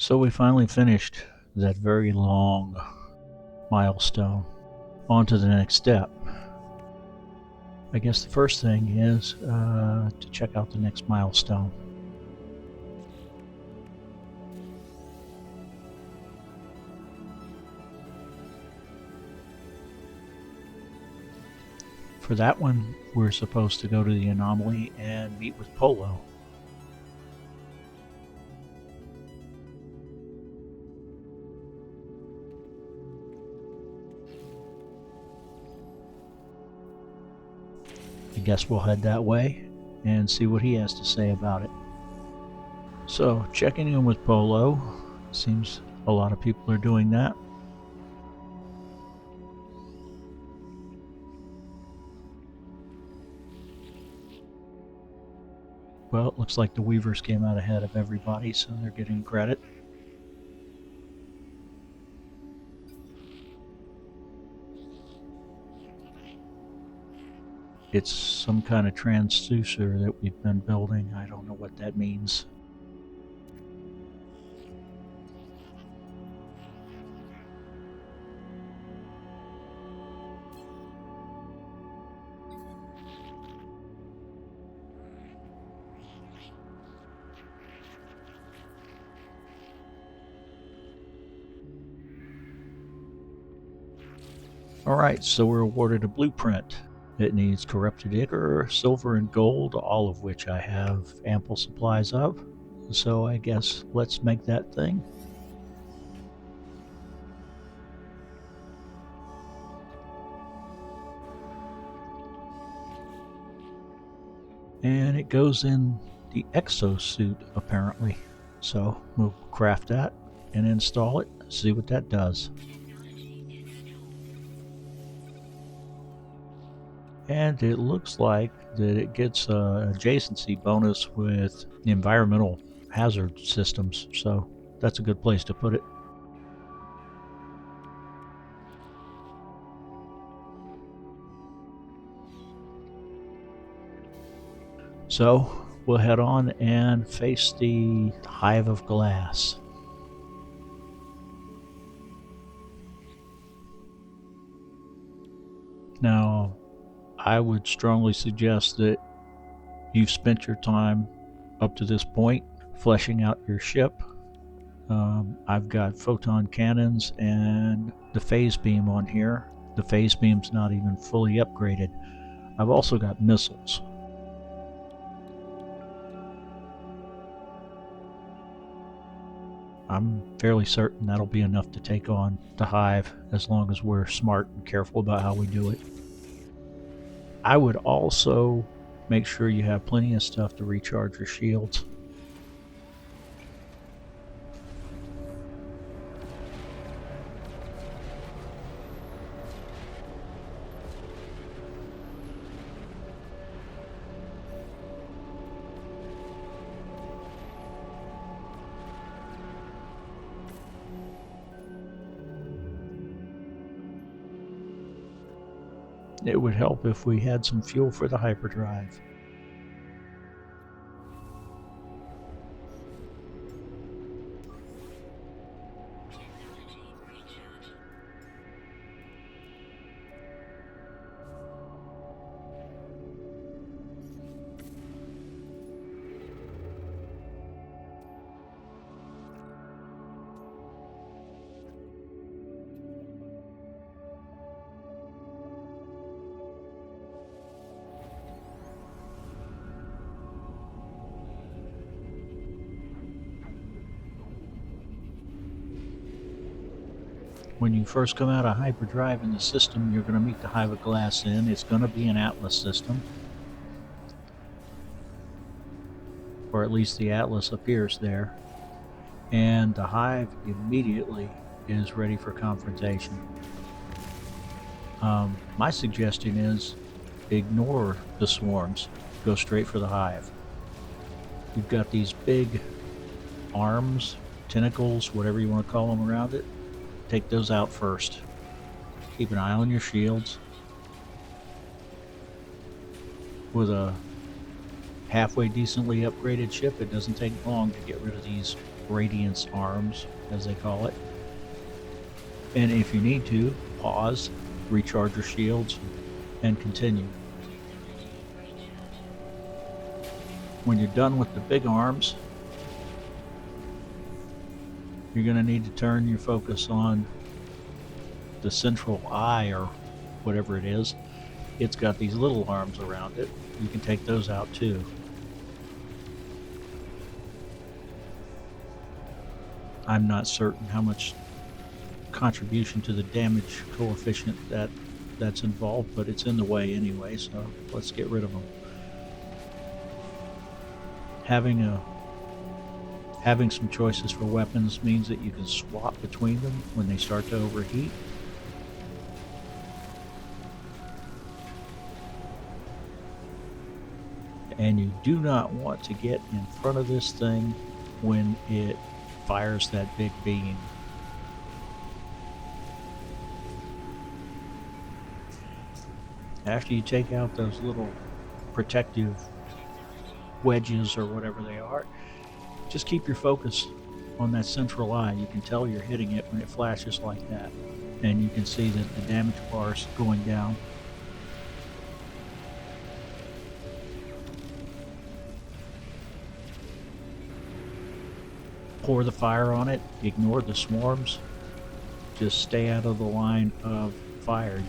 So we finally finished that very long milestone. On to the next step. I guess the first thing is to check out the next milestone. For that one, we're supposed to go to the anomaly and meet with Polo. I guess we'll head that way and see what he has to say about it. So, checking in with Polo. Seems a lot of people are doing that. Well, it looks like the Weavers came out ahead of everybody, so they're getting credit. It's some kind of transducer that we've been building. I don't know what that means. Alright, so we're awarded a blueprint. It needs corrupted ichor, silver, and gold, all of which I have ample supplies of. So I guess let's make that thing. And it goes in the exosuit, apparently. So we'll craft that and install it, see what that does. And it looks like that it gets a adjacency bonus with environmental hazard systems, so that's a good place to put it. So we'll head on and face the hive of glass. Now, I would strongly suggest that you've spent your time up to this point fleshing out your ship. I've got photon cannons and the phase beam on here. The phase beam's not even fully upgraded. I've also got missiles. I'm fairly certain that'll be enough to take on the hive as long as we're smart and careful about how we do it. I would also make sure you have plenty of stuff to recharge your shields. It would help if we had some fuel for the hyperdrive. When you first come out of hyperdrive in the system you're going to meet the hive of glass in, it's going to be an Atlas system. Or at least the Atlas appears there. And the hive immediately is ready for confrontation. My suggestion is ignore the swarms. Go straight for the hive. You've got these big arms, tentacles, whatever you want to call them around it. Take those out first. Keep an eye on your shields. With a halfway decently upgraded ship, it doesn't take long to get rid of these radiance arms, as they call it. And if you need to, pause, recharge your shields, and continue. When you're done with the big arms, you're going to need to turn your focus on the central eye, or whatever it is. It's got these little arms around it. You can take those out too. I'm not certain how much contribution to the damage coefficient that's involved, but it's in the way anyway, so let's get rid of them. Having some choices for weapons means that you can swap between them when they start to overheat. And you do not want to get in front of this thing when it fires that big beam. After you take out those little protective wedges or whatever they are, just keep your focus on that central eye. You can tell you're hitting it when it flashes like that, and you can see that the damage bar is going down. Pour the fire on it, ignore the swarms, just stay out of the line of fire.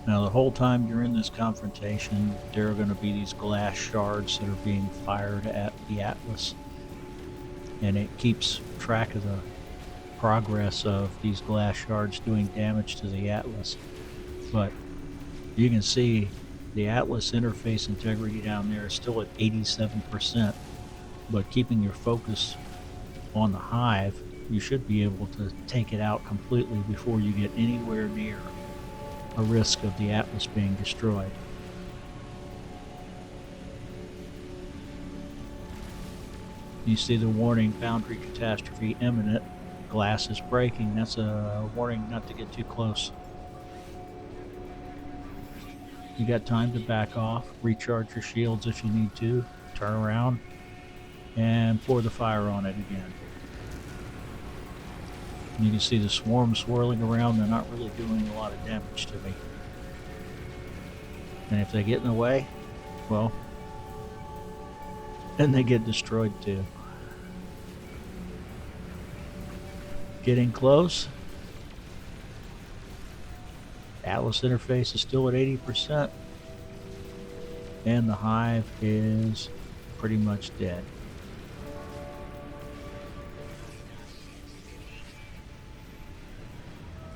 Now, the whole time you're in this confrontation, there are going to be these glass shards that are being fired at the Atlas, and it keeps track of the progress of these glass shards doing damage to the Atlas. But you can see the Atlas interface integrity down there is still at 87%, but keeping your focus on the Hive, you should be able to take it out completely before you get anywhere near a risk of the Atlas being destroyed. You see the warning, boundary catastrophe imminent, glass is breaking. That's a warning not to get too close. You got time to back off, recharge your shields if you need to, turn around, and pour the fire on it again. You can see the swarm swirling around. They're not really doing a lot of damage to me. And if they get in the way, well, then they get destroyed too. Getting close. Atlas interface is still at 80%. And the Hive is pretty much dead.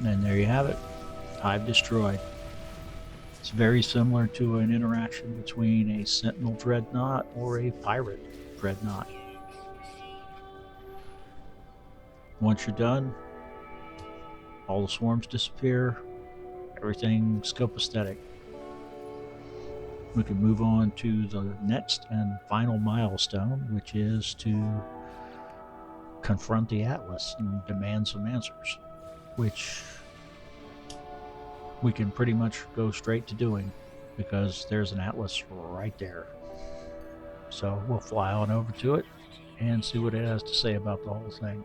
And there you have it. Hive destroyed. It's very similar to an interaction between a Sentinel Dreadnought or a Pirate Dreadnought. Once you're done, all the swarms disappear, everything's copacetic. We can move on to the next and final milestone, which is to confront the Atlas and demand some answers, which we can pretty much go straight to doing because there's an Atlas right there. So we'll fly on over to it and see what it has to say about the whole thing.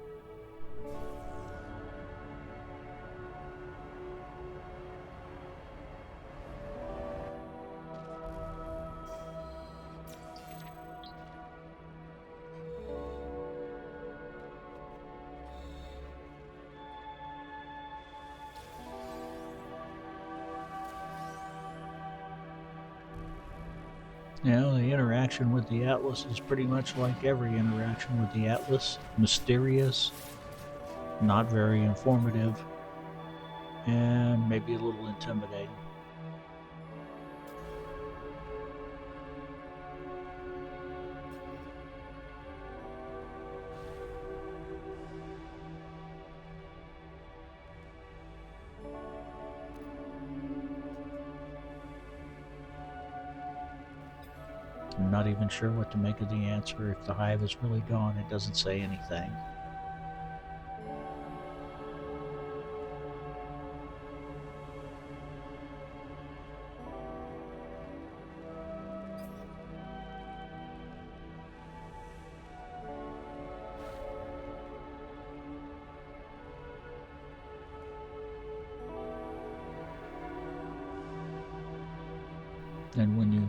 The interaction with the Atlas is pretty much like every interaction with the Atlas. Mysterious, not very informative, and maybe a little intimidating. I'm not even sure what to make of the answer. If the Hive is really gone, it doesn't say anything. And when you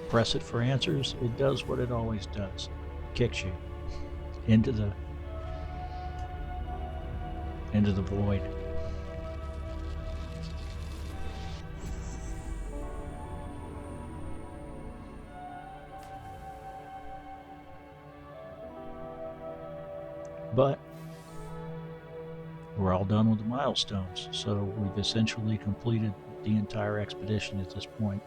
press it for answers, it does what it always does. Kicks you into the void. But we're all done with the milestones, so we've essentially completed the entire expedition at this point.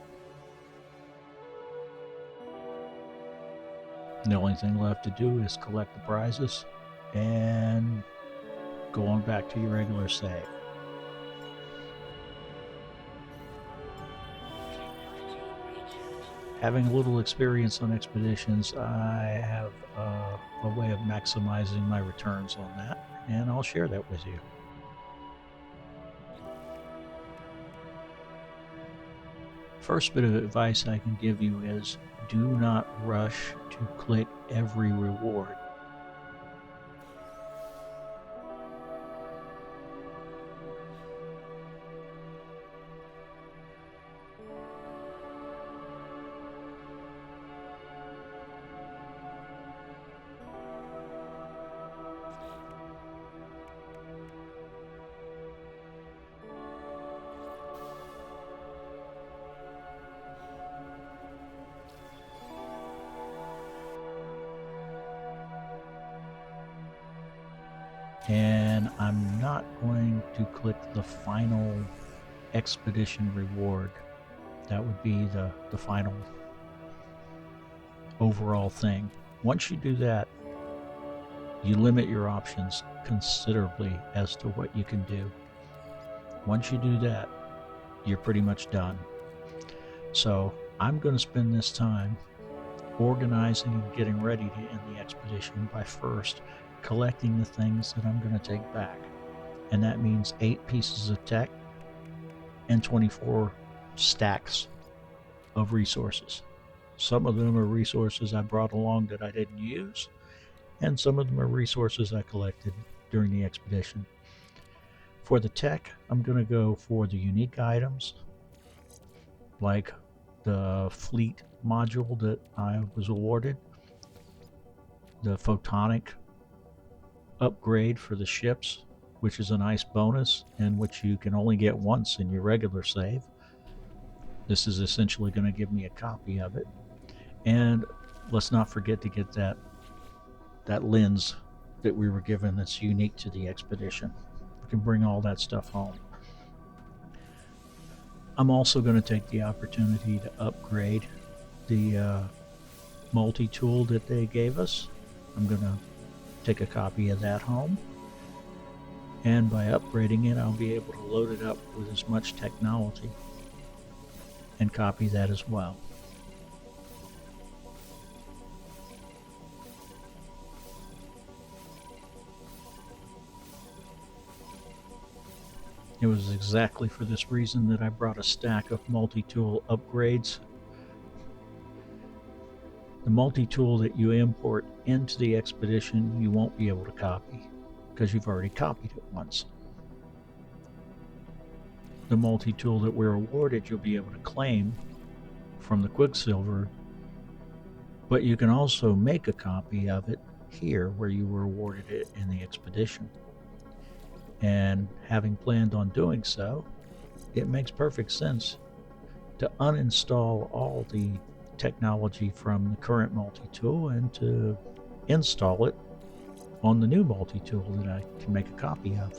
The only thing left to do is collect the prizes and go on back to your regular save. Having a little experience on expeditions, I have a way of maximizing my returns on that, and I'll share that with you. First bit of advice I can give you is do not rush to click every reward. And I'm not going to click the final expedition reward. That would be the final overall thing. Once you do that, you limit your options considerably as to what you can do. Once you do that, you're pretty much done. So I'm going to spend this time organizing and getting ready to end the expedition by first collecting the things that I'm going to take back. And that means 8 pieces of tech and 24 stacks of resources. Some of them are resources I brought along that I didn't use, and some of them are resources I collected during the expedition. For the tech, I'm going to go for the unique items, like the fleet module that I was awarded, the photonic upgrade for the ships, which is a nice bonus and which you can only get once in your regular save. This is essentially going to give me a copy of it. And let's not forget to get that lens that we were given that's unique to the expedition. We can bring all that stuff home. I'm also going to take the opportunity to upgrade the multi-tool that they gave us. I'm going to take a copy of that home, and by upgrading it, I'll be able to load it up with as much technology and copy that as well. It was exactly for this reason that I brought a stack of multi-tool upgrades. The multi-tool that you import into the expedition, you won't be able to copy because you've already copied it once. The multi-tool that we're awarded, you'll be able to claim from the Quicksilver, but you can also make a copy of it here where you were awarded it in the expedition. And having planned on doing so, it makes perfect sense to uninstall all the technology from the current multi-tool and to install it on the new multi-tool that I can make a copy of.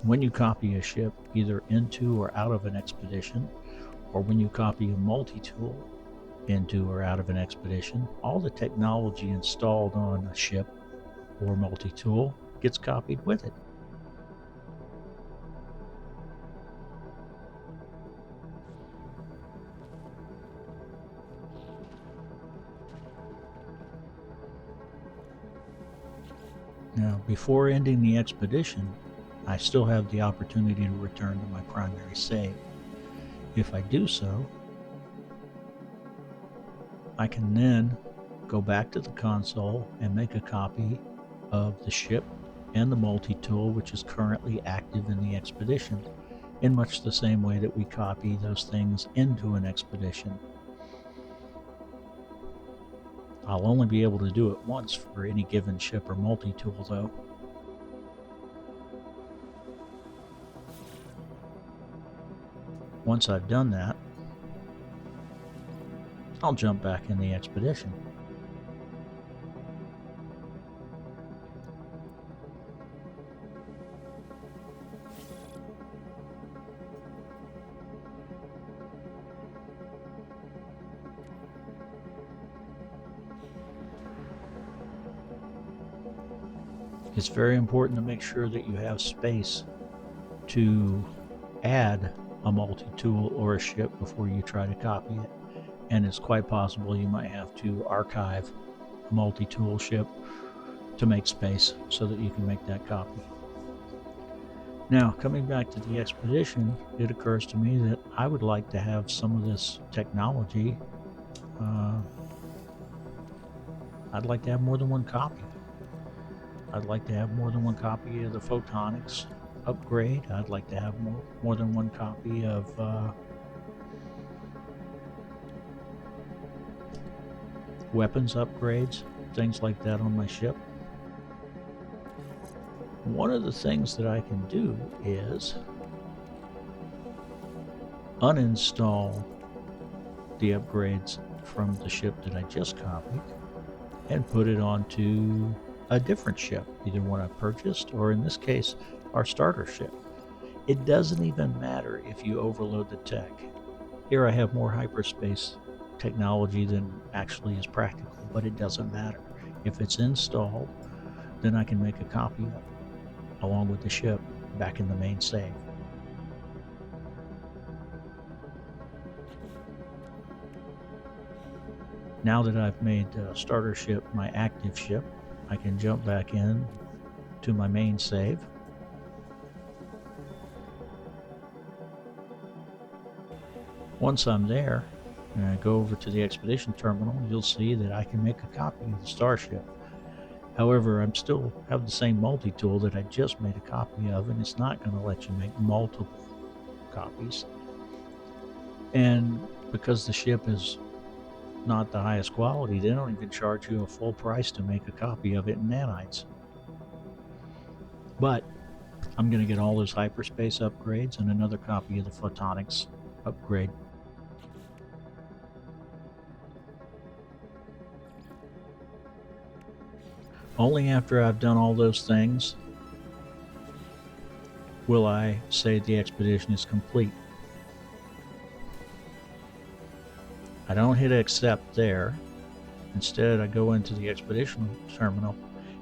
When you copy a ship either into or out of an expedition, or when you copy a multi-tool into or out of an expedition, all the technology installed on a ship or multi-tool gets copied with it. Now, before ending the expedition, I still have the opportunity to return to my primary save. If I do so, I can then go back to the console and make a copy of the ship and the multi-tool, which is currently active in the expedition, in much the same way that we copy those things into an expedition. I'll only be able to do it once for any given ship or multi-tool, though. Once I've done that, I'll jump back in the expedition. It's very important to make sure that you have space to add a multi-tool or a ship before you try to copy it. And it's quite possible you might have to archive a multi-tool ship to make space so that you can make that copy. Now, coming back to the expedition, it occurs to me that I would like to have some of this technology. I'd like to have more than one copy. I'd like to have more than one copy of the photonics upgrade. I'd like to have more than one copy of weapons upgrades, things like that on my ship. One of the things that I can do is uninstall the upgrades from the ship that I just copied and put it onto a different ship, either one I purchased or, in this case, our starter ship. It doesn't even matter if you overload the tech. Here I have more hyperspace technology than actually is practical, but it doesn't matter. If it's installed, then I can make a copy of it along with the ship back in the main save. Now that I've made starter ship my active ship, I can jump back in to my main save. Once I'm there and I go over to the expedition terminal, you'll see that I can make a copy of the starship. However, I still have the same multi-tool that I just made a copy of, and it's not going to let you make multiple copies. And because the ship is not the highest quality, they don't even charge you a full price to make a copy of it in nanites. But I'm going to get all those hyperspace upgrades and another copy of the photonics upgrade. Only after I've done all those things will I say the expedition is complete. I don't hit accept there. Instead, I go into the expedition terminal,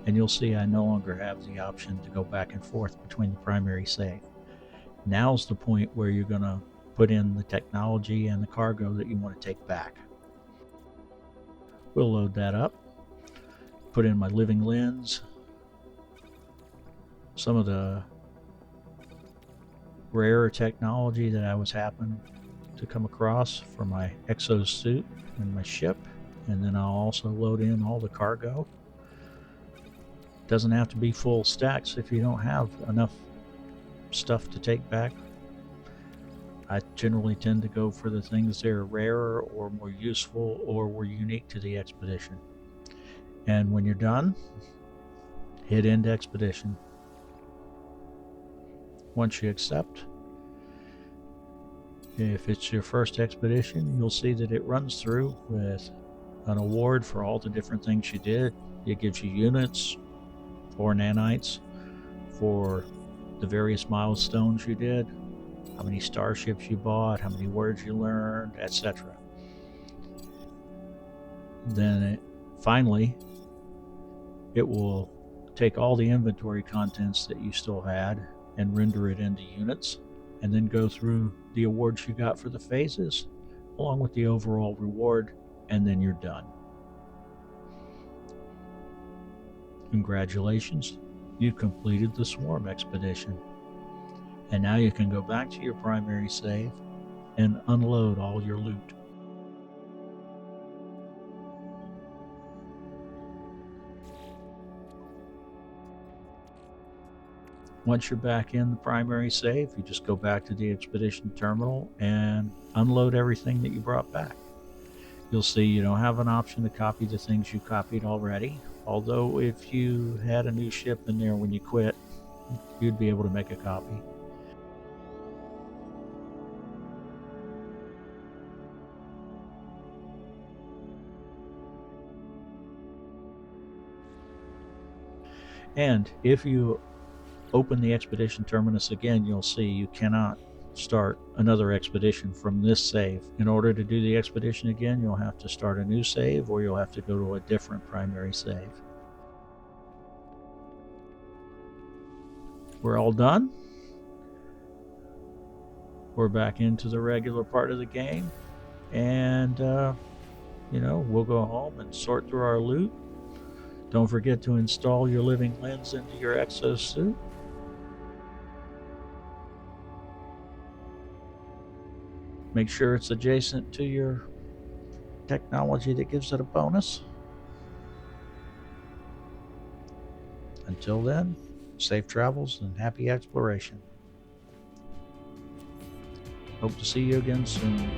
and you'll see I no longer have the option to go back and forth between the primary save. Now's the point where you're going to put in the technology and the cargo that you want to take back. We'll load that up, put in my living lens, some of the rarer technology that I was happening to come across for my exosuit and my ship, and then I'll also load in all the cargo. Doesn't have to be full stacks if you don't have enough stuff to take back. I generally tend to go for the things that are rarer or more useful or were unique to the expedition. And when you're done, hit end expedition. Once you accept, if it's your first expedition, you'll see that it runs through with an award for all the different things you did. It gives you units or nanites for the various milestones you did, how many starships you bought, how many words you learned, etc. Then finally, it will take all the inventory contents that you still had and render it into units, and then go through the awards you got for the phases, along with the overall reward, and then you're done. Congratulations, you've completed the Swarm expedition. And now you can go back to your primary save and unload all your loot. Once you're back in the primary save, you just go back to the expedition terminal and unload everything that you brought back. You'll see you don't have an option to copy the things you copied already, although if you had a new ship in there when you quit, you'd be able to make a copy. And if you open the expedition terminus again, you'll see you cannot start another expedition from this save. In order to do the expedition again, you'll have to start a new save, or you'll have to go to a different primary save. We're all done. We're back into the regular part of the game, and we'll go home and sort through our loot. Don't forget to install your living lens into your exosuit. Make sure it's adjacent to your technology that gives it a bonus. Until then, safe travels and happy exploration. Hope to see you again soon.